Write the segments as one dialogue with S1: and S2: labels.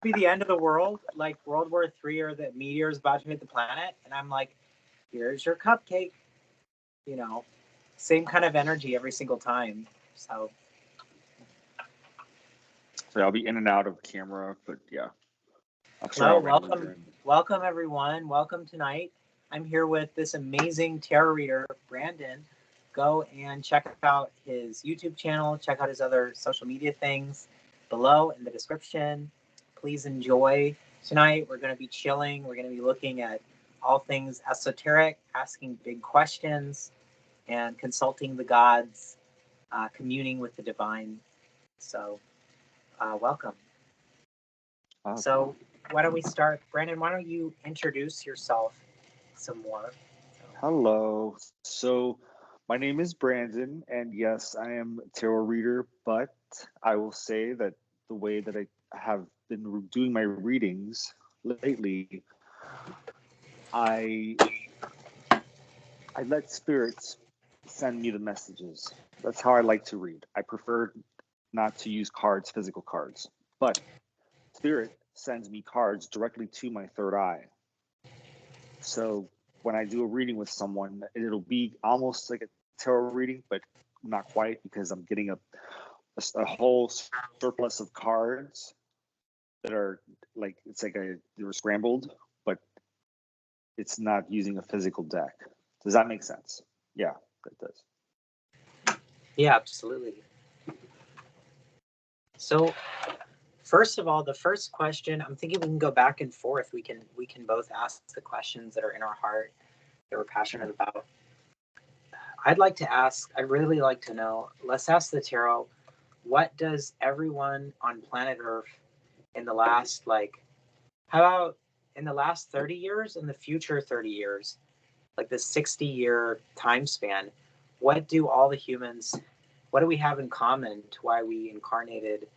S1: be the end of the world, like World War III, or the meteor is about to hit the planet, and I'm like, here's your cupcake. You know, same kind of energy every single time. So
S2: I'll be in and out of camera, but yeah.
S1: hello, welcome everyone. Welcome tonight. I'm here with this amazing tarot reader, Brandon. Go and check out his YouTube channel. Check out his other social media things below in the description. Please enjoy. Tonight we're going to be chilling. We're going to be looking at all things esoteric, asking big questions, and consulting the gods, communing with the divine. So, welcome. Awesome. So, why don't we start? Brandon, why don't you introduce yourself some more?
S2: Hello. So, my name is Brandon, and yes, I am a tarot reader, but I will say that the way that I have been doing my readings lately, I let spirits send me the messages. That's how I like to read. I prefer not to use cards, physical cards, but spirit sends me cards directly to my third eye. So when I do a reading with someone, it'll be almost like a tarot reading, but not quite, because I'm getting a whole surplus of cards that are like, it's like they were scrambled, but it's not using a physical deck. Does that make sense? Yeah, that does.
S1: Yeah, absolutely. So, first of all, the first question, I'm thinking we can go back and forth. We can both ask the questions that are in our heart that we're passionate about. I'd like to ask, I really like to know, let's ask the tarot, what does everyone on planet Earth in the last, how about in the last 30 years and the future 30 years, like the 60-year time span, what do all the humans, what do we have in common to why we incarnated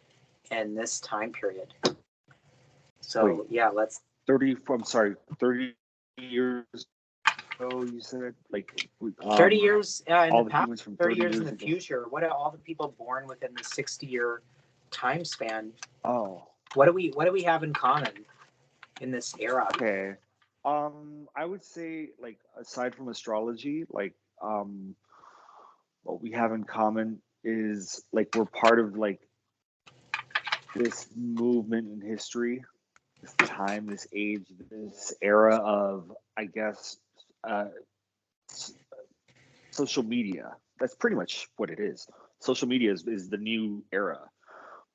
S1: in this time period? So, yeah, let's...
S2: 30 years ago, you said?
S1: 30 years in
S2: all
S1: the
S2: the
S1: past,
S2: humans from
S1: 30 years in the
S2: ago.
S1: future. What are all the people born within the 60-year time span?
S2: Oh.
S1: What do we have in common in this era?
S2: Okay. I would say, aside from astrology, what we have in common is we're part of this movement in history, this time, this age, this era of, I guess, social media. That's pretty much what it is. Social media is the new era.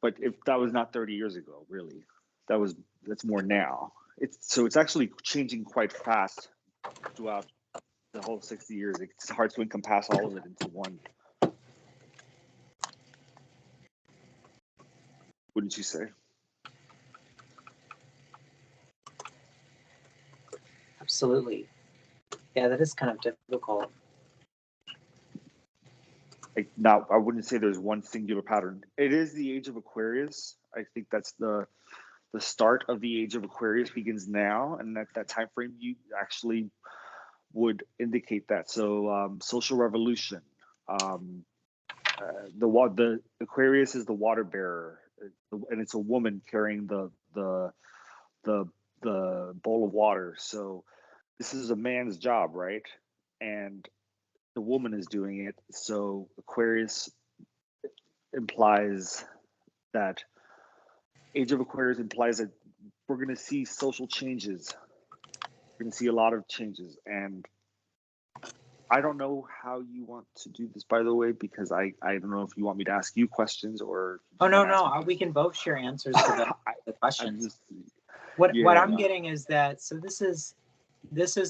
S2: But if that was not 30 years ago, really, that's more now. It's actually changing quite fast throughout the whole 60 years. It's hard to encompass all of it into one. Wouldn't you say?
S1: Absolutely. Yeah, that is kind of difficult.
S2: I wouldn't say there's one singular pattern. It is the age of Aquarius. I think that's the start of the age of Aquarius begins now, and that time frame you actually would indicate that. So social revolution. The Aquarius is the water bearer, and it's a woman carrying the bowl of water. So this is a man's job, right? And the woman is doing it. So Aquarius implies that Age of Aquarius implies that we're going to see social changes. We're going to see a lot of changes. And I don't know how you want to do this, by the way, because I don't know if you want me to ask you questions or...
S1: Oh, no. We can both share answers to the questions. What I'm getting is that, so this is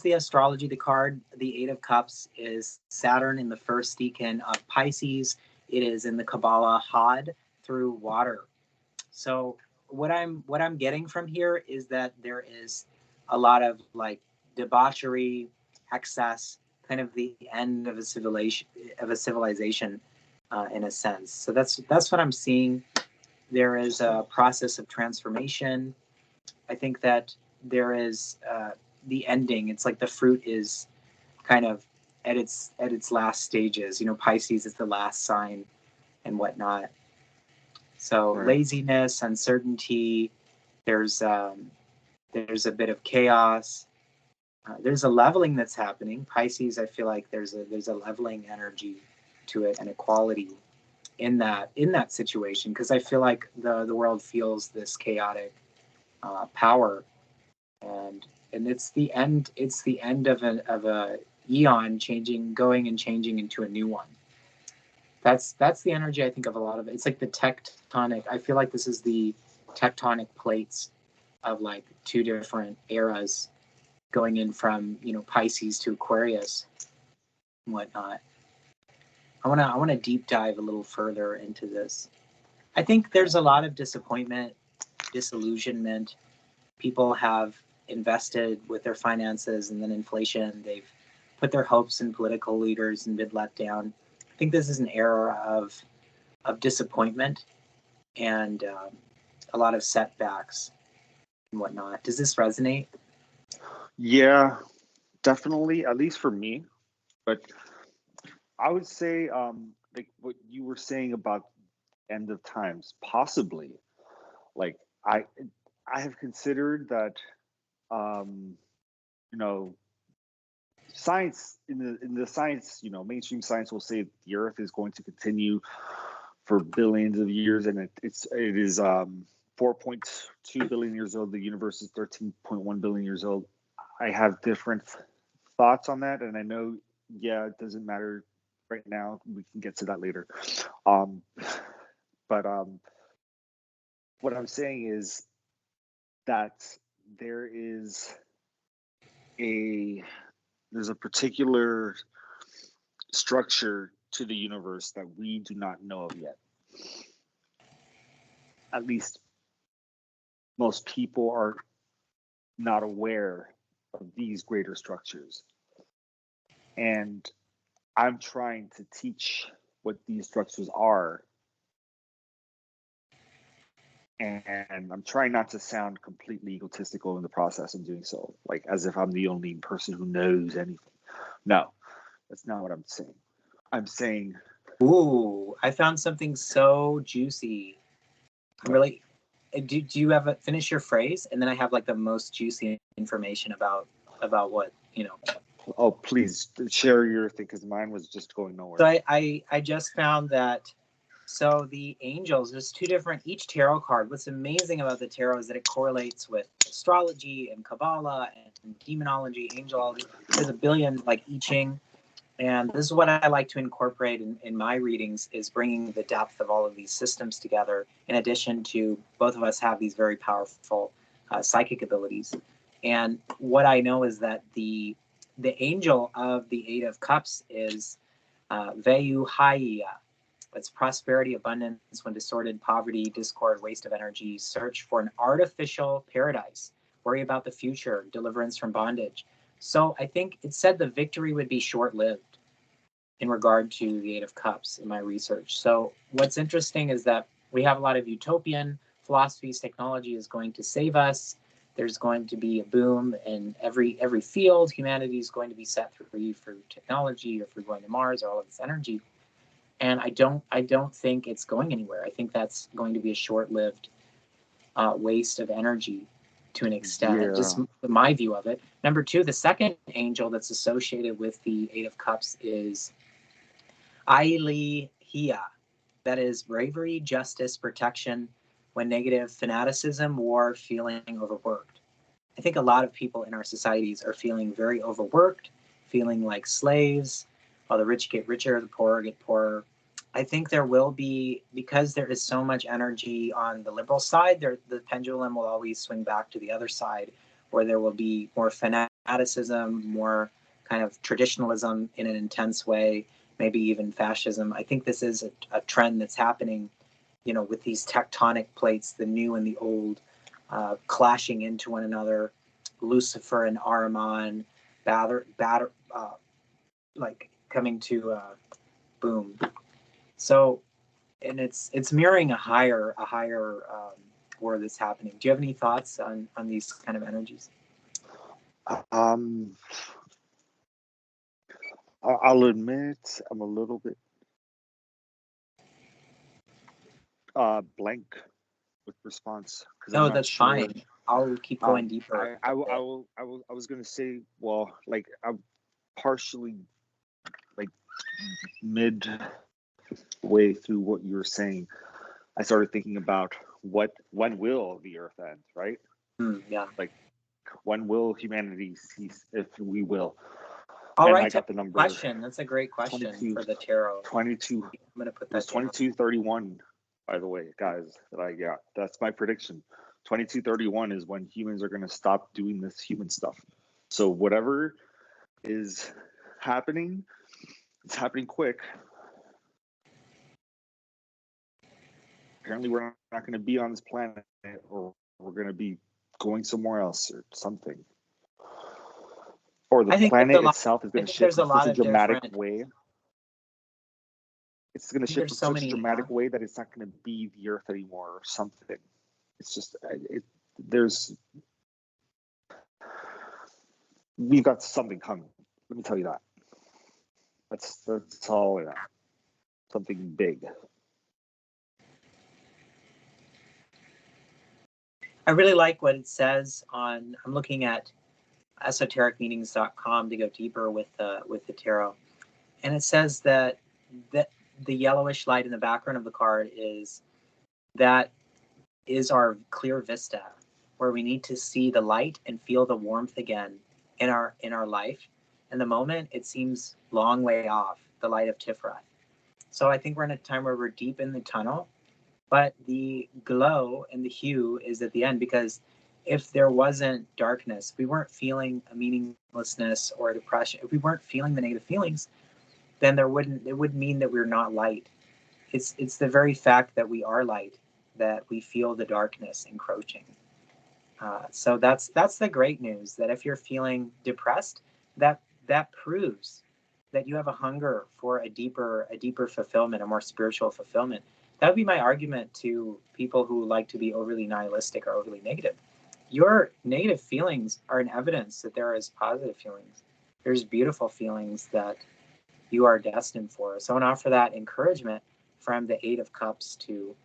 S1: the astrology, the card, the Eight of Cups is Saturn in the first decan of Pisces. It is in the Kabbalah Had through water. So what I'm getting from here is that there is a lot of debauchery, excess, kind of the end of a civilization, in a sense. So that's what I'm seeing. There is a process of transformation. I think that there is the ending. It's like the fruit is kind of at its last stages. Pisces is the last sign and whatnot. So laziness, uncertainty, There's a bit of chaos. There's a leveling that's happening. Pisces, I feel like there's a leveling energy to it and equality in that situation, because I feel like the world feels this chaotic power, and it's the end of a eon going and changing into a new one. That's the energy, I think, of a lot of it. It's like the tectonic. I feel like this is the tectonic plates of like two different eras going in from, Pisces to Aquarius and whatnot. I want to deep dive a little further into this. I think there's a lot of disappointment, disillusionment. People have invested with their finances, and then inflation. They've put their hopes in political leaders and been let down. I think this is an era of disappointment and a lot of setbacks and whatnot. Does this resonate?
S2: Yeah, definitely, at least for me. But I would say, like what you were saying about end of times, possibly. Like I have considered that, you know, science in the science, mainstream science will say the Earth is going to continue for billions of years, and it is 4.2 billion years old. The universe is 13.1 billion years old. I have different thoughts on that, and I know, yeah, it doesn't matter right now. We can get to that later. But what I'm saying is that there's a particular structure to the universe that we do not know of yet. At least most people are not aware of these greater structures. And I'm trying to teach what these structures are. And I'm trying not to sound completely egotistical in the process of doing so, like as if I'm the only person who knows anything. No, that's not what I'm saying. I'm saying,
S1: ooh, I found something so juicy. Really, do you have finish your phrase, and then I have like the most juicy information about what.
S2: Oh, please share your thing, because mine was just going nowhere.
S1: So I just found that. So the angels, there's two different, each tarot card. What's amazing about the tarot is that it correlates with astrology and Kabbalah and demonology, angelology. There's a billion, like I Ching. And this is what I like to incorporate in my readings, is bringing the depth of all of these systems together. In addition to, both of us have these very powerful psychic abilities. And what I know is that the angel of the Eight of Cups is Veyuhaya. It's prosperity, abundance when disordered, poverty, discord, waste of energy, search for an artificial paradise, worry about the future, deliverance from bondage. So I think it said the victory would be short-lived in regard to the Eight of Cups in my research. So what's interesting is that we have a lot of utopian philosophies. Technology is going to save us. There's going to be a boom in every field. Humanity is going to be set free through technology, or through going to Mars, or all of this energy. And I don't think it's going anywhere. I think that's going to be a short-lived waste of energy to an extent.
S2: Yeah.
S1: Just my view of it. Number two, the second angel that's associated with the Eight of Cups is Aladiah. That is bravery, justice, protection when negative, fanaticism, war, feeling overworked. I think a lot of people in our societies are feeling very overworked, feeling like slaves, while the rich get richer, the poor get poorer. I think there will be, because there is so much energy on the liberal side, the pendulum will always swing back to the other side, where there will be more fanaticism, more kind of traditionalism in an intense way, maybe even fascism. I think this is a trend that's happening, with these tectonic plates, the new and the old, clashing into one another. Lucifer and Ahriman, like coming to boom. So, and it's mirroring a higher war that's happening. Do you have any thoughts on these kind of energies?
S2: I'll admit I'm a little bit blank with response because I'm
S1: No,
S2: not
S1: that's
S2: sure.
S1: fine. I'll keep going deeper.
S2: I was gonna say, well, like I'm partially like midway through what you were saying. I started thinking about when will the Earth end, right?
S1: Yeah.
S2: Like when will humanity cease, if we will?
S1: All
S2: And
S1: right.
S2: I got the number
S1: Question. That's a great question
S2: 22,
S1: for the tarot.
S2: 22.
S1: I'm gonna put
S2: It was
S1: that down.
S2: 2231, by the way, guys, that I got. That's my prediction. 2231 is when humans are going to stop doing this human stuff. So whatever is happening, it's happening quick. Apparently, we're not going to be on this planet, or we're going to be going somewhere else or something. Or the planet itself is going to shift in such a dramatic way. It's going to shift in such a dramatic way that it's not going to be the Earth anymore or something. It's just, we've got something coming. Let me tell you that. That's all. Yeah. Something big.
S1: I really like what it says on. I'm looking at esotericmeanings.com to go deeper with the tarot, and it says that the yellowish light in the background of the card is our clear vista, where we need to see the light and feel the warmth again in our life. And the moment, it seems long way off, the light of Tiferet. So I think we're in a time where we're deep in the tunnel, but the glow and the hue is at the end, because if there wasn't darkness, if we weren't feeling a meaninglessness or a depression, if we weren't feeling the negative feelings, then it would mean that we're not light. It's the very fact that we are light that we feel the darkness encroaching. So that's the great news, that if you're feeling depressed, that proves that you have a hunger for a deeper fulfillment, a more spiritual fulfillment. That would be my argument to people who like to be overly nihilistic or overly negative. Your negative feelings are an evidence that there is positive feelings. There's beautiful feelings that you are destined for. So I want to offer that encouragement from the Eight of Cups to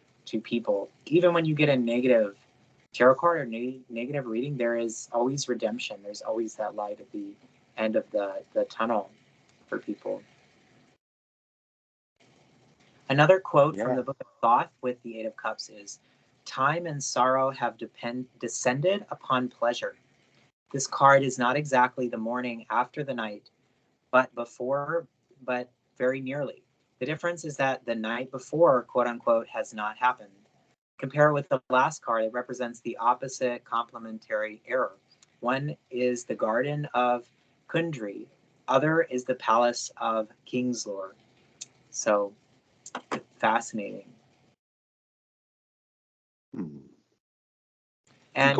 S1: people. Even when you get a negative tarot card or negative reading, there is always redemption. There's always that light at the end of the tunnel for people. Another quote from the Book of Thoth with the Eight of Cups is, "Time and sorrow have descended upon pleasure. This card is not exactly the morning after the night, but very nearly. The difference is that the night before, quote unquote, has not happened. Compare with the last card, it represents the opposite complementary error. One is the Garden of Kundry, other is the Palace of Kingslore." So fascinating. And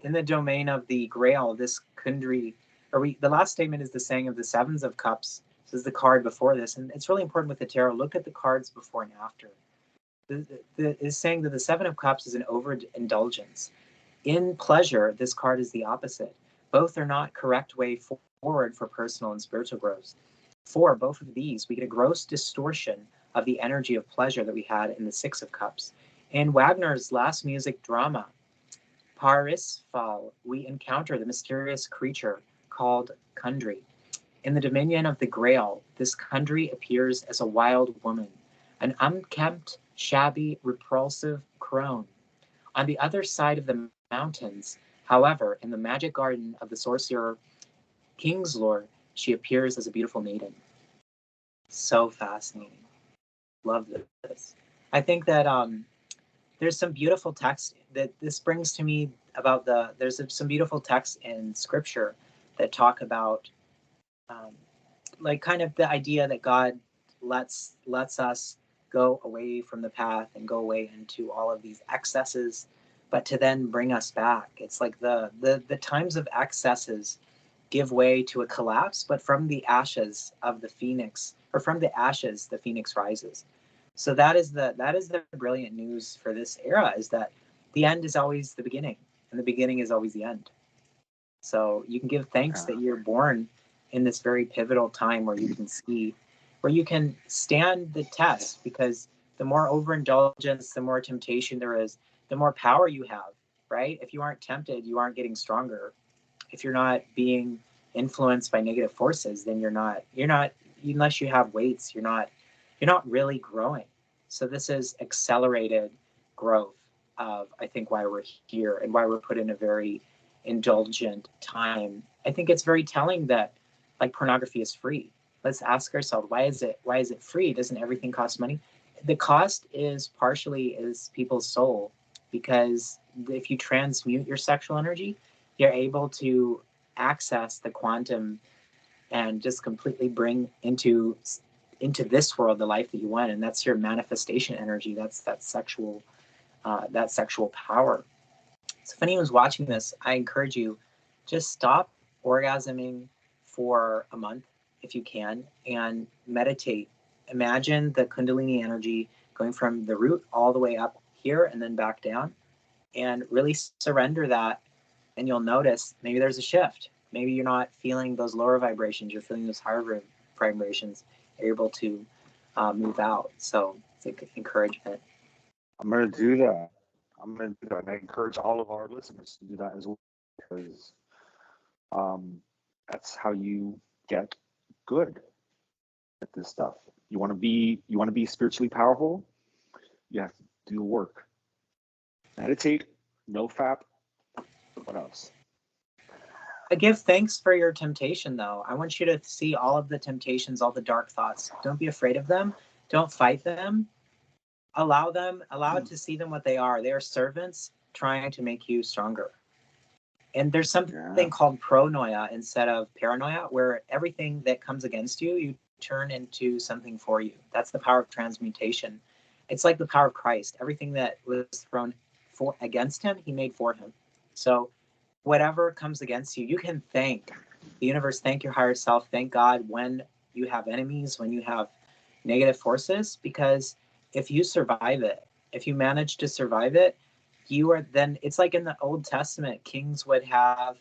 S1: in the domain of the Grail, this Kundry, the last statement is the saying of the Sevens of Cups. This is the card before this, and it's really important with the tarot. Look at the cards before and after. Is saying that the Seven of Cups is an overindulgence. In pleasure, this card is the opposite. Both are not correct way forward for personal and spiritual growth. For both of these, we get a gross distortion of the energy of pleasure that we had in the Six of Cups. In Wagner's last music drama, Parisfal, we encounter the mysterious creature called Kundry. In the dominion of the Grail, this Kundry appears as a wild woman, an unkempt, shabby, repulsive crone. On the other side of the mountains, however, in the magic garden of the sorcerer Kingslore, she appears as a beautiful maiden. So fascinating. Love this. I think that there's some beautiful text that this brings to me about there's some beautiful texts in scripture that talk about like kind of the idea that God lets us go away from the path and go away into all of these excesses, but to then bring us back. It's like the times of excesses give way to a collapse, but from the ashes of the phoenix, or from the ashes, the phoenix rises. So that is the brilliant news for this era, is that the end is always the beginning, and the beginning is always the end. So you can give thanks that you're born in this very pivotal time where you can stand the test, because the more overindulgence, the more temptation there is, the more power you have, right? If you aren't tempted, you aren't getting stronger. If you're not being influenced by negative forces, then you're not, unless you have weights, you're not really growing. So this is accelerated growth of, I think, why we're here and why we're put in a very indulgent time. I think it's very telling that like pornography is free. Let's ask ourselves, why is it free? Doesn't everything cost money? The cost is partially is people's soul, because if you transmute your sexual energy, you're able to access the quantum and just completely bring into this world the life that you want, and that's your manifestation energy. That's that sexual power. So if anyone's watching this, I encourage you, just stop orgasming for a month if you can, and meditate. Imagine the Kundalini energy going from the root all the way up here and then back down, and really surrender that. And you'll notice maybe there's a shift. Maybe you're not feeling those lower vibrations, you're feeling those higher vibrations. You're able to move out. So it's an encouragement.
S2: I'm going to do that. And I encourage all of our listeners to do that as well, because that's how you get good at this stuff. You want to be spiritually powerful, you have to do the work. Meditate, no fap. What else?
S1: I give thanks for your temptation, though. I want you to see all of the temptations, all the dark thoughts. Don't be afraid of them. Don't fight them. Allow it to see them what they are. They are servants trying to make you stronger. And there's something called pronoia instead of paranoia, where everything that comes against you, you turn into something for you. That's the power of transmutation. It's like the power of Christ. Everything that was thrown against him, he made for him. So whatever comes against you, you can thank the universe, thank your higher self, thank God when you have enemies, when you have negative forces, because if you survive it, if you manage to survive it, you are then, it's like in the Old Testament, kings would have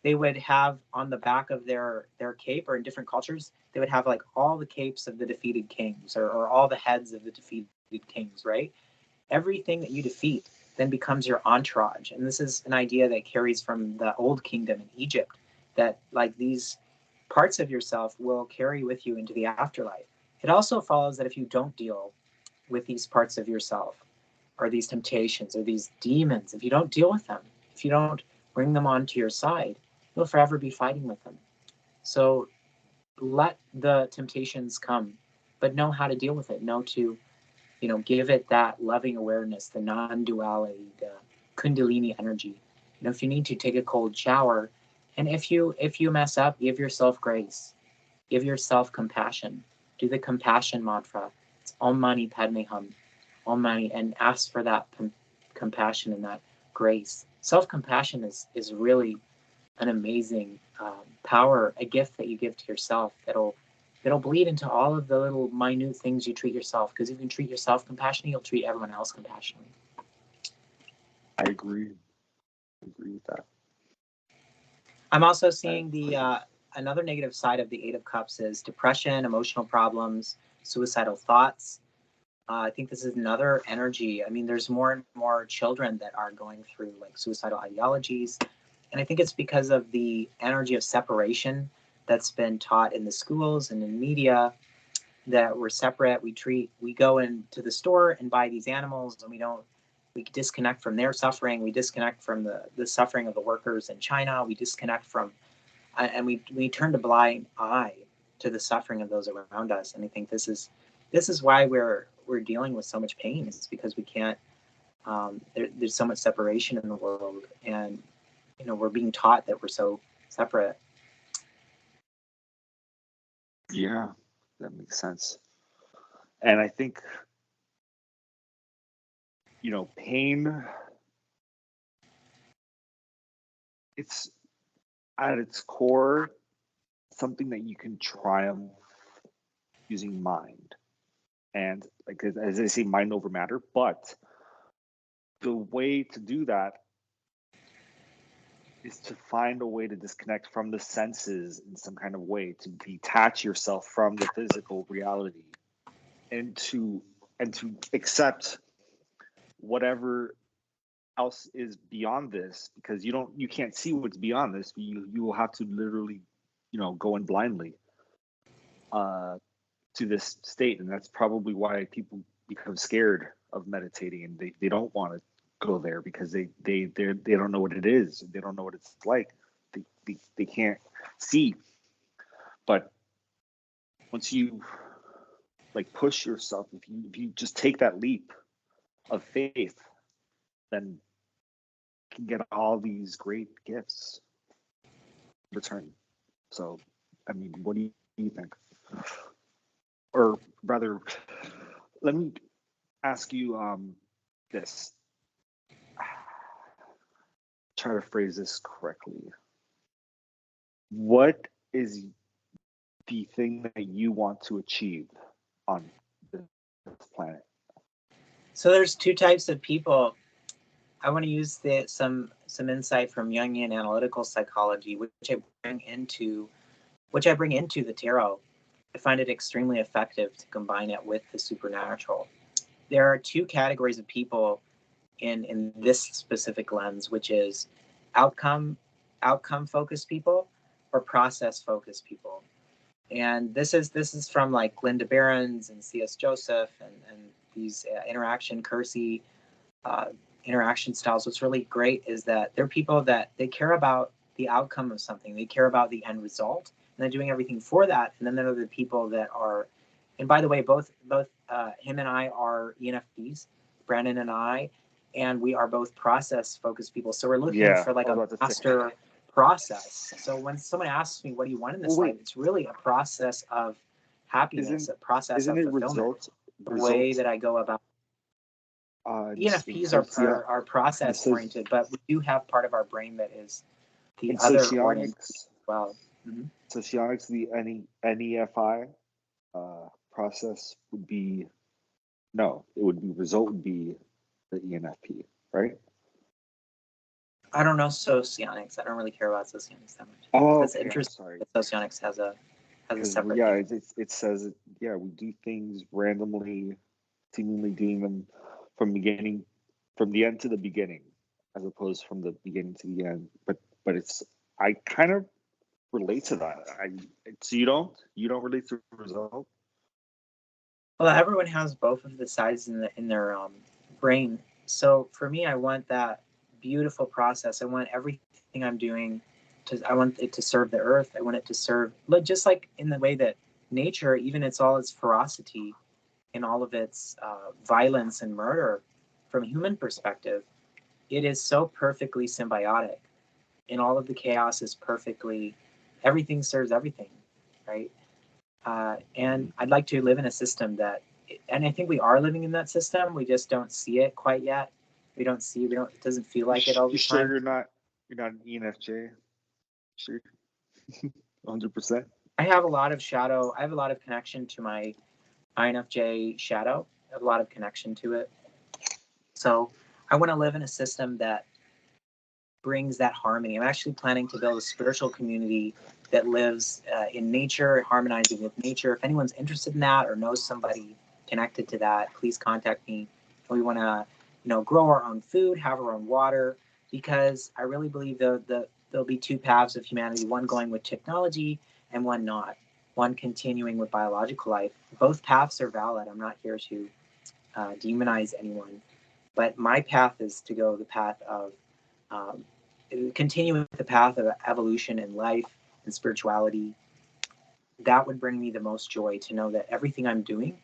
S1: on the back of their cape, or in different cultures, they would have like all the capes of the defeated kings, or all the heads of the defeated kings, right? Everything that you defeat then becomes your entourage. And this is an idea that carries from the old kingdom in Egypt, that like these parts of yourself will carry with you into the afterlife. It also follows that if you don't deal with these parts of yourself, or these temptations, or these demons, if you don't deal with them, if you don't bring them onto your side, you'll forever be fighting with them. So let the temptations come, but know how to deal with it. Know to, give it that loving awareness, the non-duality, the Kundalini energy. If you need to, take a cold shower, and if you mess up, give yourself grace, give yourself compassion. Do the compassion mantra. It's Om Mani Padme Hum, Om Mani, and ask for that compassion and that grace. Self-compassion is really an amazing power, a gift that you give to yourself that'll bleed into all of the little minute things you treat yourself. Because if you can treat yourself compassionately, you'll treat everyone else compassionately.
S2: I agree with that.
S1: I'm also seeing the another negative side of the Eight of Cups is depression, emotional problems, suicidal thoughts. I think this is another energy. I mean, there's more and more children that are going through like suicidal ideologies. And I think it's because of the energy of separation that's been taught in the schools and in media, that we're separate. We go into the store and buy these animals, and we disconnect from their suffering. We disconnect from the suffering of the workers in China. We disconnect from, and we turn a blind eye to the suffering of those around us. And I think this is why we're dealing with so much pain. It's because we can't, there's so much separation in the world, and we're being taught that we're so separate.
S2: Yeah, that makes sense. And I think, pain, it's at its core something that you can triumph using mind. And like, as I say, mind over matter. But the way to do that is to find a way to disconnect from the senses in some kind of way, to detach yourself from the physical reality, and to accept whatever else is beyond this, because you can't see what's beyond this. You will have to literally, go in blindly to this state, and that's probably why people become scared of meditating, and they don't want to go there, because they don't know what it is. They don't know what it's like. They can't see. But once you like push yourself, if you just take that leap of faith, then you can get all these great gifts in return. So, I mean, what do you think? Or rather, let me ask you this. Try to phrase this correctly. What is the thing that you want to achieve on this planet?
S1: So there's two types of people. I want to use some insight from Jungian analytical psychology, which I bring into the tarot. I find it extremely effective to combine it with the supernatural. There are two categories of people in this specific lens, which is outcome focused people or process focused people. And this is from like Linda Behrens and C.S. Joseph and these interaction styles. What's really great is that they're people that they care about the outcome of something. They care about the end result, and they're doing everything for that. And then there are the people that are, and by the way, both him and I are ENFPs, Brandon and I, and we are both process-focused people. So we're looking for like a master process. So when someone asks me, what do you want in this life? It's really a process of happiness, a process of fulfillment. The way that I go about ENFPs are process oriented, but we do have part of our brain that is the other oriented as well. Mm-hmm.
S2: Socionics, the NEFI process would be result would be the ENFP, right?
S1: I don't know socionics. I don't really care about socionics that much.
S2: Oh,
S1: it's interesting. That socionics has a separate.
S2: Yeah, it says we do things randomly, seemingly doing them from the end to the beginning, as opposed from the beginning to the end. But I kind of relate to that. So you don't relate to the result?
S1: Well, everyone has both of the sides in their brain. So for me, I want that beautiful process. I want everything I'm doing I want it to serve the earth. I want it to serve, just like in the way that nature, even its ferocity and all of its violence and murder, from a human perspective, it is so perfectly symbiotic. And all of the chaos is everything serves everything, right? And I'd like to live in a system and I think we are living in that system. We just don't see it quite yet. It doesn't feel like it all the time.
S2: Sure you're not an ENFJ? Sure. 100%.
S1: I have a lot of connection to my INFJ shadow. I have a lot of connection to it. So I want to live in a system that brings that harmony. I'm actually planning to build a spiritual community that lives in nature, harmonizing with nature. If anyone's interested in that or knows somebody connected to that, please contact me. We want to, grow our own food, have our own water, because I really believe there'll be two paths of humanity, one going with technology and one not, one continuing with biological life. Both paths are valid. I'm not here to demonize anyone, but my path is to go the path of continuing the path of evolution in life and spirituality. That would bring me the most joy, to know that everything I'm doing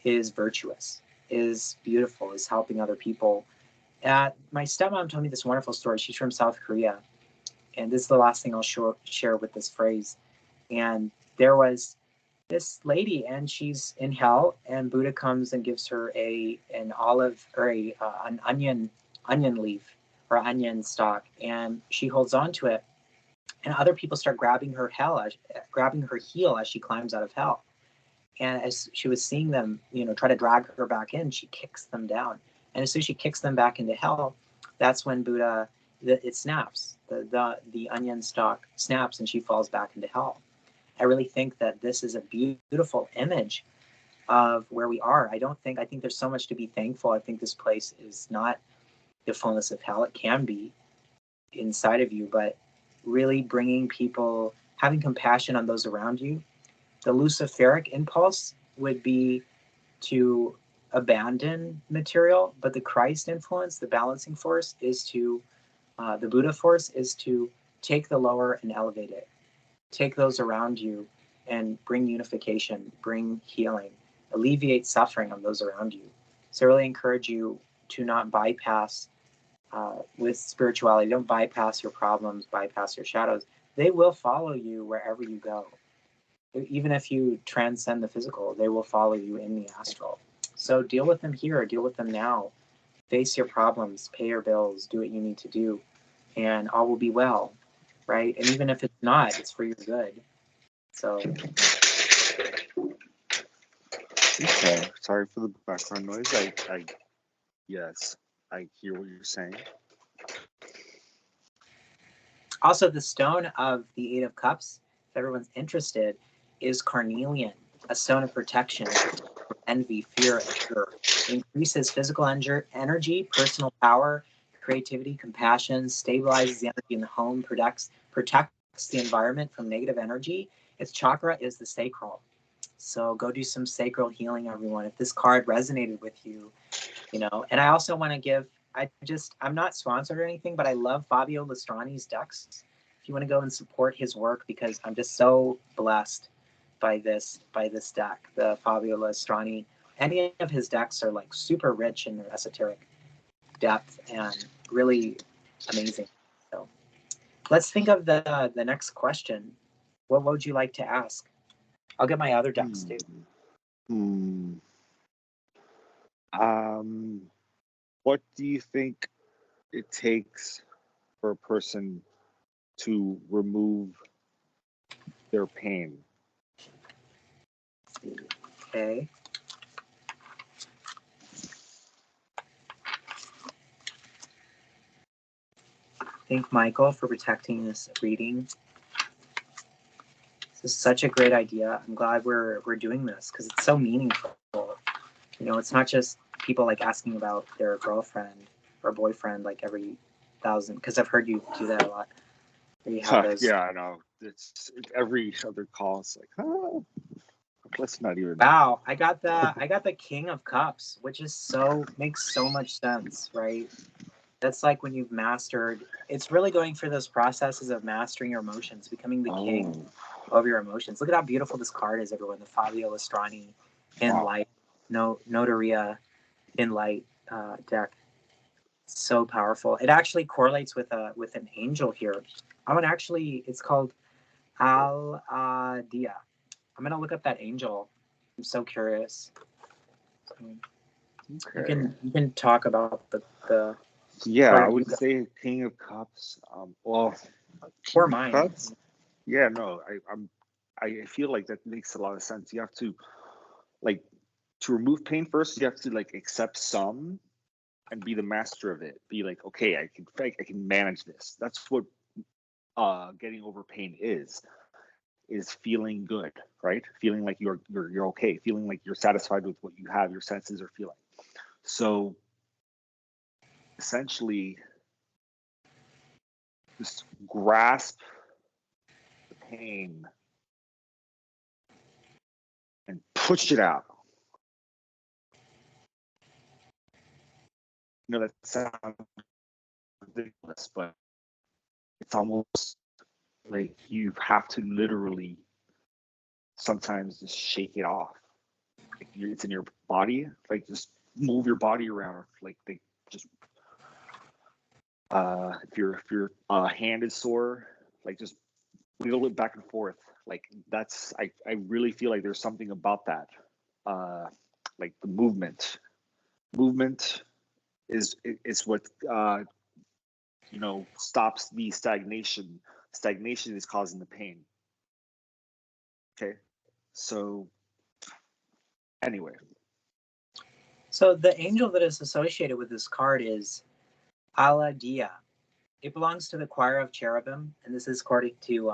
S1: is virtuous, is beautiful, is helping other people. My stepmom told me this wonderful story. She's from South Korea. And this is the last thing I'll share with this phrase. And there was this lady, and she's in hell, and Buddha comes and gives her an olive or an onion leaf or onion stalk, and she holds on to it. And other people start grabbing her heel as she climbs out of hell. And as she was seeing them, try to drag her back in, she kicks them down. And as soon as she kicks them back into hell, that's when Buddha, it snaps. The onion stalk snaps, and she falls back into hell. I really think that this is a beautiful image of where we are. I think there's so much to be thankful. I think this place is not the fullness of hell. It can be inside of you, but really bringing people, having compassion on those around you. The Luciferic impulse would be to abandon material, but the Christ influence, the balancing force, is to, the Buddha force is to take the lower and elevate it. Take those around you and bring unification, bring healing, alleviate suffering on those around you. So I really encourage you to not bypass with spirituality. Don't bypass your problems, bypass your shadows. They will follow you wherever you go. Even if you transcend the physical, they will follow you in the astral. So deal with them here, deal with them now. Face your problems, pay your bills, do what you need to do, and all will be well, right? And even if it's not, it's for your good. So.
S2: Okay, sorry for the background noise. Yes, I hear what you're saying.
S1: Also, the stone of the Eight of Cups, if everyone's interested, is carnelian, a stone of protection, envy, fear, and fear. It increases physical energy, personal power, creativity, compassion, stabilizes the energy in the home, protects the environment from negative energy. Its chakra is the sacral. So go do some sacral healing, everyone. If this card resonated with you, you know. And I also want to give, I'm not sponsored or anything, but I love Fabio Lastrani's decks. If you want to go and support his work, because I'm just so blessed by this deck, the Fabio Lastrani. Any of his decks are like super rich in their esoteric depth and really amazing. So let's think of the next question. What would you like to ask? I'll get my other decks too.
S2: What do you think it takes for a person to remove their pain?
S1: Okay. Thank Michael for protecting this reading. This is such a great idea. I'm glad we're doing this because it's so meaningful. You know, it's not just people like asking about their girlfriend or boyfriend like every 1,000, because I've heard you do that a lot.
S2: Yeah, I know. It's every other call. It's like, oh, let's not even.
S1: Wow, I got the King of Cups, which is makes so much sense, right? That's like when you've mastered. It's really going through those processes of mastering your emotions, becoming the king of your emotions. Look at how beautiful this card is, everyone. The Fabio Lastrani in light, Notaria in light deck. So powerful. It actually correlates with an angel here. It's called Aladiah. I'm gonna look up that angel. I'm so curious.
S2: Okay.
S1: You can talk about the
S2: Yeah, I would say King of Cups.
S1: Or mine.
S2: Cups? Yeah, no, I feel like that makes a lot of sense. You have to, like, to remove pain first. You have to like accept some, and be the master of it. Be like, okay, I can manage this. That's what getting over pain is feeling good, right? Feeling like you're okay. Feeling like you're satisfied with what you have. Your senses are feeling. So essentially, just grasp the pain and push it out. You know, that sounds ridiculous, but it's almost like you have to literally sometimes just shake it off. Like it's in your body, like just move your body around, like they just if your hand is sore, like just wiggle it back and forth. Like that's I really feel like there's something about that, like the movement is what stops the stagnation. Stagnation is causing the pain. Okay, so anyway,
S1: so the angel that is associated with this card is Aladiah. It belongs to the choir of cherubim, and this is according to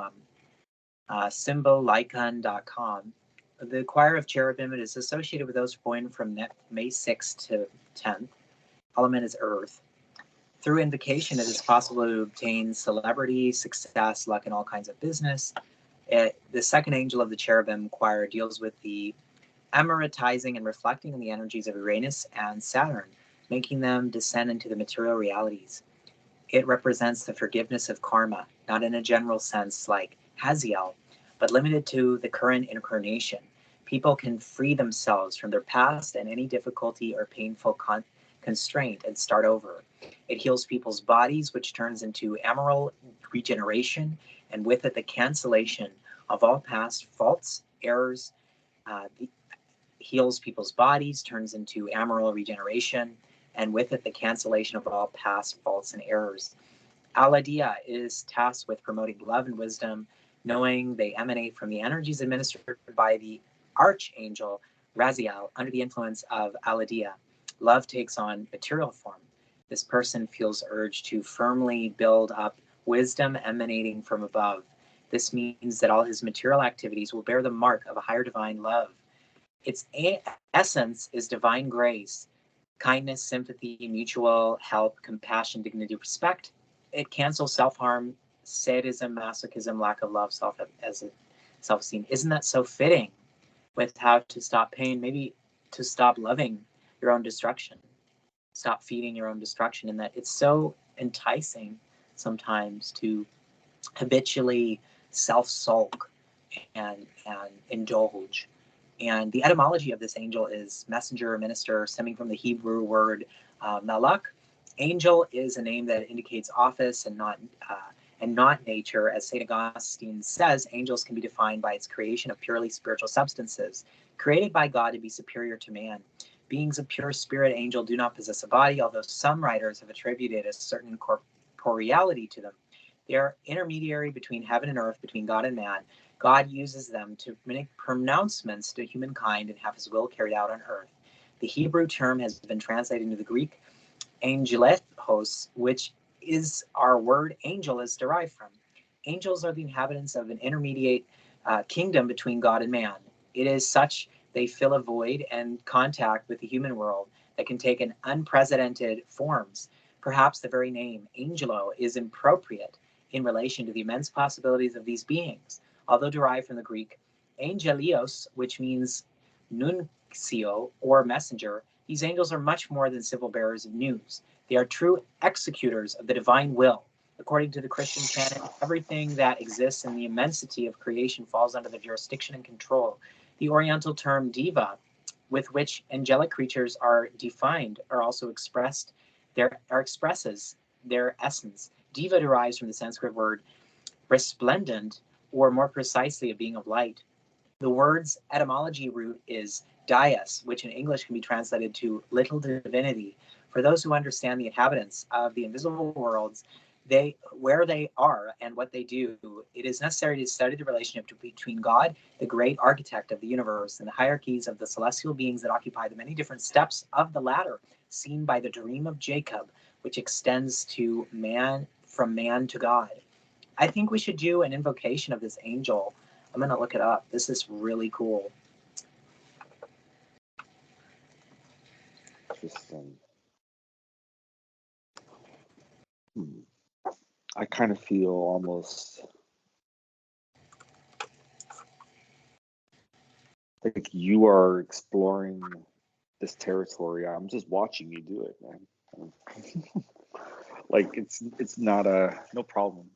S1: symbolicon.com. The choir of cherubim, it is associated with those born from May 6th to 10th. Element is earth. Through invocation, it is possible to obtain celebrity, success, luck, and all kinds of business. The second angel of the cherubim choir deals with the emeritizing and reflecting on the energies of Uranus and Saturn, making them descend into the material realities. It represents the forgiveness of karma, not in a general sense like Haziel, but limited to the current incarnation. People can free themselves from their past and any difficulty or painful constraint and start over. It heals people's bodies, which turns into emerald regeneration, and with it the cancellation of all past faults, errors. Heals people's bodies, turns into emerald regeneration, and with it the cancellation of all past faults and errors. Aladiah is tasked with promoting love and wisdom, knowing they emanate from the energies administered by the archangel Raziel under the influence of Aladiah. Love takes on material form. This person feels urged to firmly build up wisdom emanating from above. This means that all his material activities will bear the mark of a higher divine love. Its essence is divine grace, kindness, sympathy, mutual help, compassion, dignity, respect. It cancels self-harm, sadism, masochism, lack of love, self-esteem. Isn't that so fitting with how to stop pain? Maybe to stop loving your own destruction, stop feeding your own destruction, in that it's so enticing sometimes to habitually self-sulk and indulge. And the etymology of this angel is messenger or minister, stemming from the Hebrew word malach. Angel is a name that indicates office and not nature. As St. Augustine says, angels can be defined by its creation of purely spiritual substances, created by God to be superior to man. Beings of pure spirit angel do not possess a body, although some writers have attributed a certain corporeality to them. They are intermediary between heaven and earth, between God and man. God uses them to make pronouncements to humankind and have his will carried out on earth. The Hebrew term has been translated into the Greek angelethos, which is our word angel is derived from. Angels are the inhabitants of an intermediate kingdom between God and man. It is such they fill a void and contact with the human world that can take an unprecedented forms. Perhaps the very name angelo is appropriate in relation to the immense possibilities of these beings. Although derived from the Greek angelios, which means nuncio or messenger, these angels are much more than civil bearers of news. They are true executors of the divine will. According to the Christian canon, everything that exists in the immensity of creation falls under the jurisdiction and control. The Oriental term diva, with which angelic creatures are defined, are also expresses their essence. Diva derives from the Sanskrit word resplendent, or more precisely, a being of light. The word's etymology root is dias, which in English can be translated to little divinity. For those who understand the inhabitants of the invisible worlds, where they are and what they do, it is necessary to study the relationship between God, the great architect of the universe, and the hierarchies of the celestial beings that occupy the many different steps of the ladder, seen by the dream of Jacob, which extends to man, from man to God. I think we should do an invocation of this angel. I'm going to look it up. This is really cool.
S2: Interesting. I kind of feel almost like you are exploring this territory. I'm just watching you do it, man. Like it's not no problem.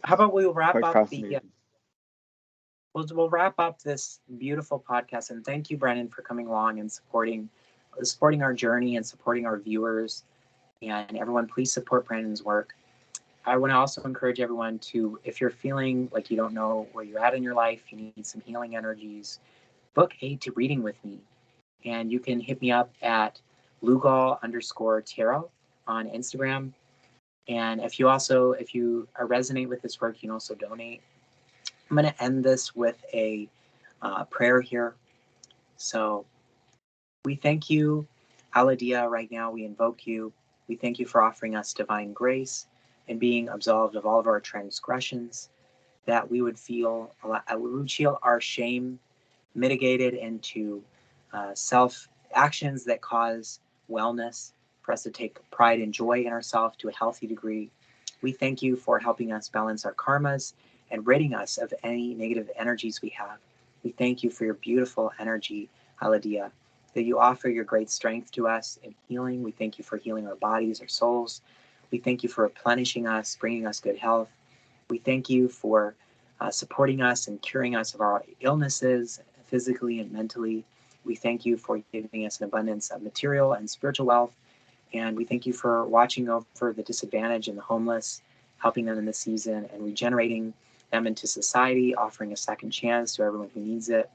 S1: How about we'll wrap
S2: quite
S1: up
S2: fascinating.
S1: we'll wrap up this beautiful podcast, and thank you, Brennan, for coming along and supporting our journey and supporting our viewers. And everyone, please support Brandon's work. I want to also encourage everyone to, if you're feeling like you don't know where you're at in your life, you need some healing energies, book a reading with me. And you can hit me up at Lugal_tarot on Instagram. And if you resonate with this work, you can also donate. I'm going to end this with a prayer here. So we thank you, Aladiah, right now. We invoke you. We thank you for offering us divine grace and being absolved of all of our transgressions, that we would feel our shame mitigated into actions that cause wellness, for us to take pride and joy in ourselves to a healthy degree. We thank you for helping us balance our karmas and ridding us of any negative energies we have. We thank you for your beautiful energy, Aladiah, that you offer your great strength to us in healing. We thank you for healing our bodies, our souls. We thank you for replenishing us, bringing us good health. We thank you for supporting us and curing us of our illnesses, physically and mentally. We thank you for giving us an abundance of material and spiritual wealth. And we thank you for watching over the disadvantaged and the homeless, helping them in this season and regenerating them into society, offering a second chance to everyone who needs it.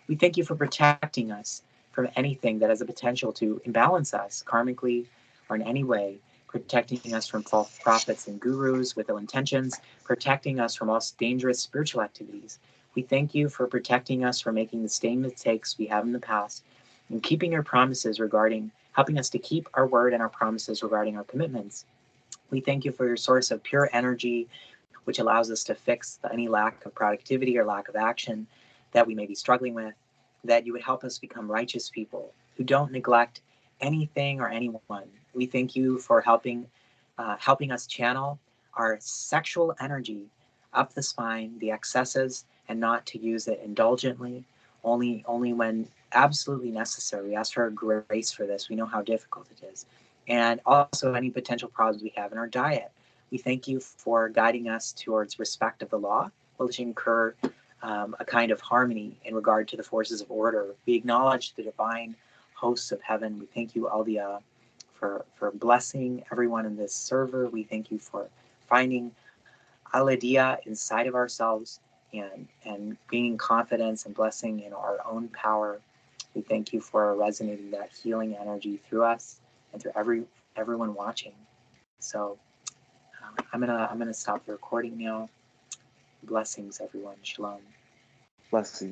S1: We thank you for protecting us from anything that has a potential to imbalance us karmically or in any way, protecting us from false prophets and gurus with ill intentions, protecting us from all dangerous spiritual activities. We thank you for protecting us from making the same mistakes we have in the past and keeping your promises regarding helping us to keep our word and our promises regarding our commitments. We thank you for your source of pure energy, which allows us to fix any lack of productivity or lack of action that we may be struggling with, that you would help us become righteous people who don't neglect anything or anyone. We thank you for helping us channel our sexual energy up the spine, the excesses, and not to use it indulgently, only when absolutely necessary. We ask for grace for this. We know how difficult it is. And also any potential problems we have in our diet. We thank you for guiding us towards respect of the law, which incur a kind of harmony in regard to the forces of order. We acknowledge the divine hosts of heaven. We thank you, Aladiah, for blessing everyone in this server. We thank you for finding Aladiah inside of ourselves and gaining confidence and blessing in our own power. We thank you for resonating that healing energy through us and through everyone watching. So I'm gonna stop the recording now. Blessings, everyone. Shalom.
S2: Blessings.